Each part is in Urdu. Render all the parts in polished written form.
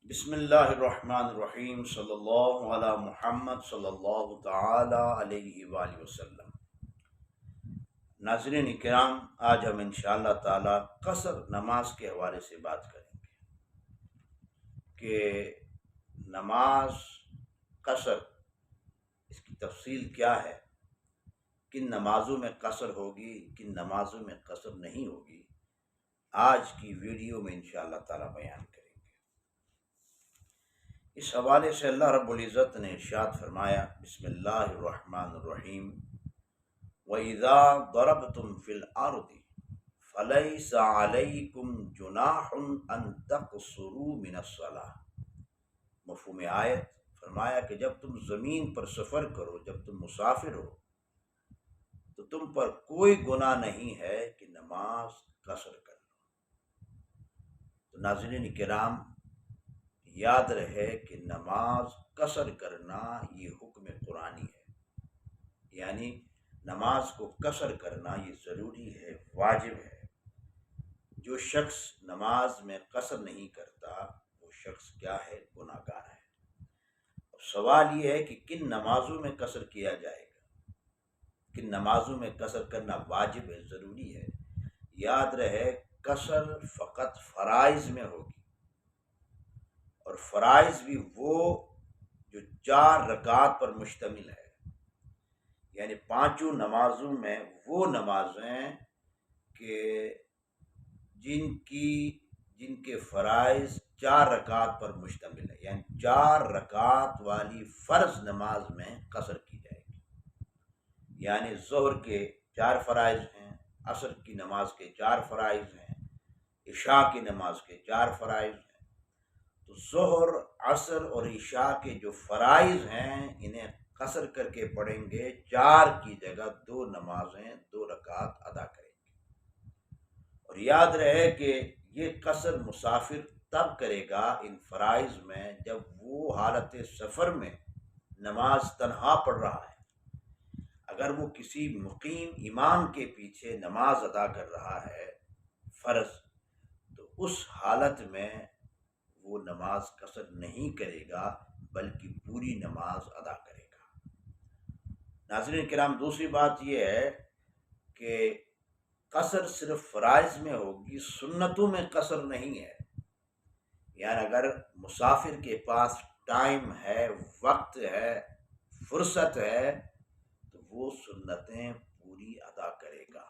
بسم اللہ الرحمن الرحیم صلی اللہ علی محمد صلی اللہ تعالی علیہ وآلہ وسلم۔ ناظرین کرام، آج ہم انشاءاللہ تعالی قصر نماز کے حوالے سے بات کریں گے کہ نماز قصر، اس کی تفصیل کیا ہے، کن نمازوں میں قصر ہوگی، کن نمازوں میں قصر نہیں ہوگی، آج کی ویڈیو میں انشاءاللہ تعالی بیان کریں گے۔ اس حوالے سے اللہ رب العزت نے ارشاد فرمایا، بسم اللہ الرحمن الرحیم، وَإِذَا ضَرَبْتُمْ فِي الْأَرْضِ فَلَيْسَ عَلَيْكُمْ جُنَاحٌ أَن تَقْصُرُوا مِنَ الصَّلَاةِ۔ مفہوم آیت فرمایا کہ جب تم زمین پر سفر کرو، جب تم مسافر ہو تو تم پر کوئی گناہ نہیں ہے کہ نماز قصر کر لو۔ تو ناظرین کرام، یاد رہے کہ نماز قصر کرنا یہ حکم قرآنی ہے، یعنی نماز کو قصر کرنا یہ ضروری ہے، واجب ہے۔ جو شخص نماز میں قصر نہیں کرتا وہ شخص کیا ہے؟ گناہ گار ہے۔ اب سوال یہ ہے کہ کن نمازوں میں قصر کیا جائے گا، کن نمازوں میں قصر کرنا واجب ہے، ضروری ہے۔ یاد رہے قصر فقط فرائض میں ہوگی، اور فرائض بھی وہ جو 4 رکعات پر مشتمل ہے، یعنی 5 نمازوں میں وہ نمازیں کہ جن کے فرائض 4 رکعات پر مشتمل ہے، یعنی 4 رکعات والی فرض نماز میں قصر کی جائے گی۔ یعنی ظہر کے 4 فرائض ہیں، عصر کی نماز کے 4 فرائض ہیں، عشاء کی نماز کے 4 فرائض ہیں۔ تو ظہر، عصر اور عشاء کے جو فرائض ہیں انہیں قصر کر کے پڑھیں گے، 4 کی جگہ 2 نمازیں 2 رکعات ادا کریں گے۔ اور یاد رہے کہ یہ قصر مسافر تب کرے گا ان فرائض میں جب وہ حالت سفر میں نماز تنہا پڑھ رہا ہے۔ اگر وہ کسی مقیم امام کے پیچھے نماز ادا کر رہا ہے فرض، تو اس حالت میں وہ نماز قصر نہیں کرے گا بلکہ پوری نماز ادا کرے گا۔ ناظرین کرام، دوسری بات یہ ہے کہ قصر صرف فرائض میں ہوگی، سنتوں میں قصر نہیں ہے۔ یعنی اگر مسافر کے پاس ٹائم ہے، وقت ہے، فرصت ہے تو وہ سنتیں پوری ادا کرے گا۔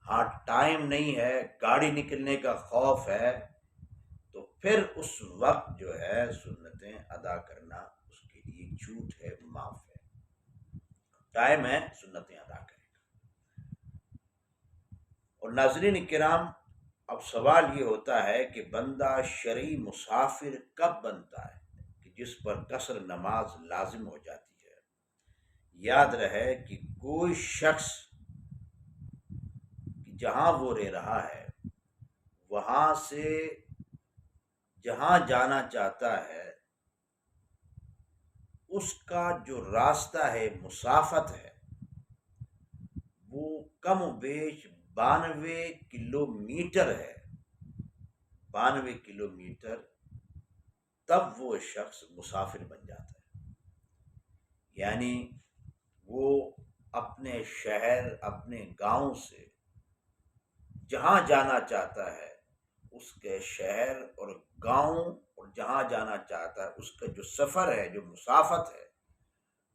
ہاں ٹائم نہیں ہے، گاڑی نکلنے کا خوف ہے، تو پھر اس وقت جو ہے سنتیں ادا کرنا اس کے لیے چھوٹ ہے، معاف ہے۔ ٹائم ہے، سنتیں ادا کرے گا۔ اور ناظرین کرام، اب سوال یہ ہوتا ہے کہ بندہ شرعی مسافر کب بنتا ہے کہ جس پر قصر نماز لازم ہو جاتی ہے؟ یاد رہے کہ کوئی شخص جہاں وہ رہ رہا ہے وہاں سے جہاں جانا چاہتا ہے اس کا جو راستہ ہے، مسافت ہے، وہ کم و بیش 92 کلومیٹر ہے۔ 92 کلومیٹر، تب وہ شخص مسافر بن جاتا ہے۔ یعنی وہ اپنے شہر، اپنے گاؤں سے جہاں جانا چاہتا ہے، اس کے شہر اور گاؤں اور جہاں جانا چاہتا ہے اس کا جو سفر ہے، جو مسافت ہے،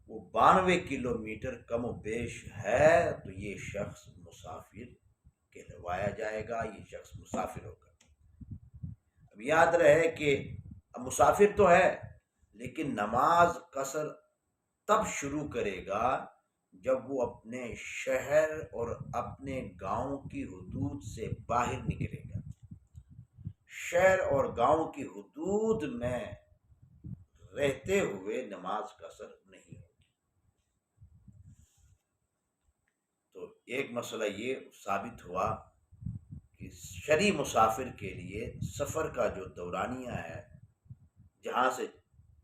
وہ 92 کلومیٹر کم و بیش ہے، تو یہ شخص مسافر کہلوایا جائے گا، یہ شخص مسافر ہوگا۔ اب یاد رہے کہ اب مسافر تو ہے لیکن نماز قصر تب شروع کرے گا جب وہ اپنے شہر اور اپنے گاؤں کی حدود سے باہر نکلے گا۔ شہر اور گاؤں کی حدود میں رہتے ہوئے نماز قصر نہیں ہوگی۔ تو ایک مسئلہ یہ ثابت ہوا کہ شرعی مسافر کے لیے سفر کا جو دورانیہ ہے، جہاں سے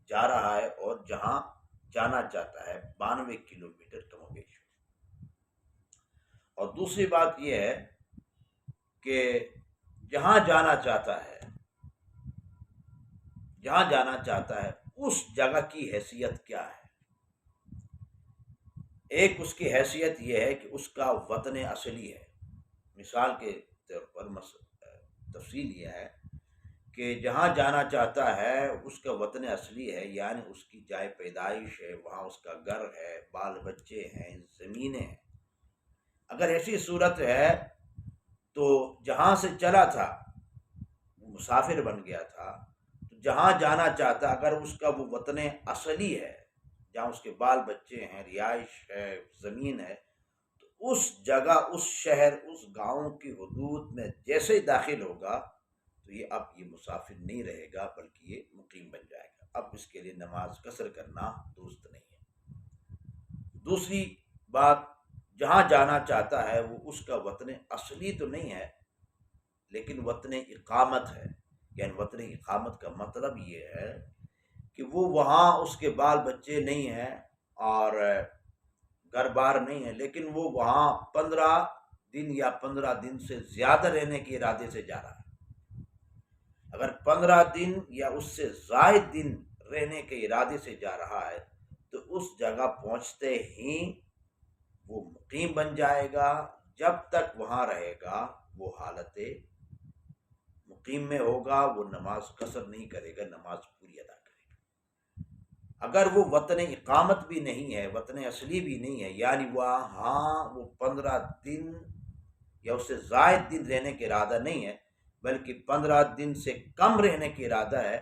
جا رہا ہے اور جہاں جانا چاہتا ہے، 92 کلومیٹر کم و بیش۔ اور دوسری بات یہ ہے کہ جہاں جانا چاہتا ہے جہاں جانا چاہتا ہے اس جگہ کی حیثیت کیا ہے؟ ایک اس کی حیثیت یہ ہے کہ اس کا وطن اصلی ہے۔ مثال کے طور پر تفصیل یہ ہے کہ جہاں جانا چاہتا ہے اس کا وطن اصلی ہے، یعنی اس کی جائے پیدائش ہے، وہاں اس کا گھر ہے، بال بچے ہیں، زمینیں ہیں۔ اگر ایسی صورت ہے تو جہاں سے چلا تھا وہ مسافر بن گیا تھا، تو جہاں جانا چاہتا اگر اس کا وہ وطن اصلی ہے، جہاں اس کے بال بچے ہیں، رہائش ہے، زمین ہے، تو اس جگہ، اس شہر، اس گاؤں کی حدود میں جیسے ہی داخل ہوگا تو یہ اب یہ مسافر نہیں رہے گا بلکہ یہ مقیم بن جائے گا۔ اب اس کے لیے نماز قصر کرنا درست نہیں ہے۔ دوسری بات، جہاں جانا چاہتا ہے وہ اس کا وطن اصلی تو نہیں ہے لیکن وطن اقامت ہے۔ یعنی وطن اقامت کا مطلب یہ ہے کہ وہ وہاں اس کے بال بچے نہیں ہیں اور گھر بار نہیں ہے، لیکن وہ وہاں 15 دن یا 15 دن سے زیادہ رہنے کے ارادے سے جا رہا ہے۔ اگر 15 دن یا اس سے زائد دن رہنے کے ارادے سے جا رہا ہے تو اس جگہ پہنچتے ہی وہ مقیم بن جائے گا۔ جب تک وہاں رہے گا وہ حالت مقیم میں ہوگا، وہ نماز قصر نہیں کرے گا، نماز پوری ادا کرے گا۔ اگر وہ وطن اقامت بھی نہیں ہے، وطن اصلی بھی نہیں ہے، یعنی وہ 15 دن یا اس سے زائد دن رہنے کا ارادہ نہیں ہے بلکہ 15 دن سے کم رہنے کا ارادہ ہے،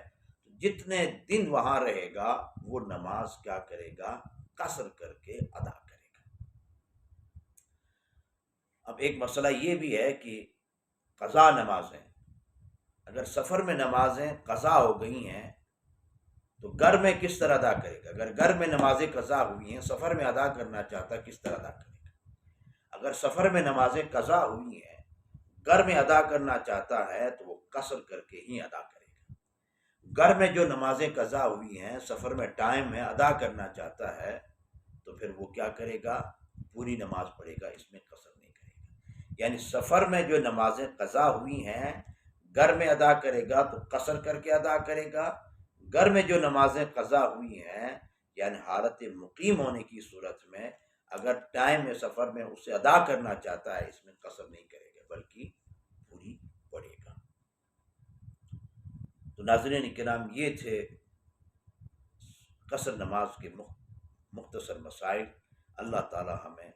جتنے دن وہاں رہے گا وہ نماز کیا کرے گا؟ قصر کر کے ادا کرے گا۔ اب ایک مسئلہ یہ بھی ہے کہ قضا نمازیں، اگر سفر میں نمازیں قضا ہو گئی ہیں تو گھر میں کس طرح ادا کرے گا؟ اگر گھر میں نمازیں قضا ہوئی ہیں، سفر میں ادا کرنا چاہتا، کس طرح ادا کرے گا؟ اگر سفر میں نمازیں قضا ہوئی ہیں، گھر میں ادا کرنا چاہتا ہے تو وہ قصر کر کے ہی ادا کرے گا۔ گھر میں جو نمازیں قضا ہوئی ہیں، سفر میں ٹائم میں ادا کرنا چاہتا ہے تو پھر وہ کیا کرے گا؟ پوری نماز پڑھے گا، اس میں قصر نہیں کرے گا۔ یعنی سفر میں جو نمازیں قضا ہوئی ہیں گھر میں ادا کرے گا تو قصر کر کے ادا کرے گا۔ گھر میں جو نمازیں قضا ہوئی ہیں یعنی حالت مقیم ہونے کی صورت میں اگر ٹائم میں سفر میں اسے ادا کرنا چاہتا ہے، اس میں قصر نہیں کرے گا بلکہ پوری پڑے گا۔ تو ناظرین کرام، یہ تھے قصر نماز کے مختصر مسائل۔ اللہ تعالی ہمیں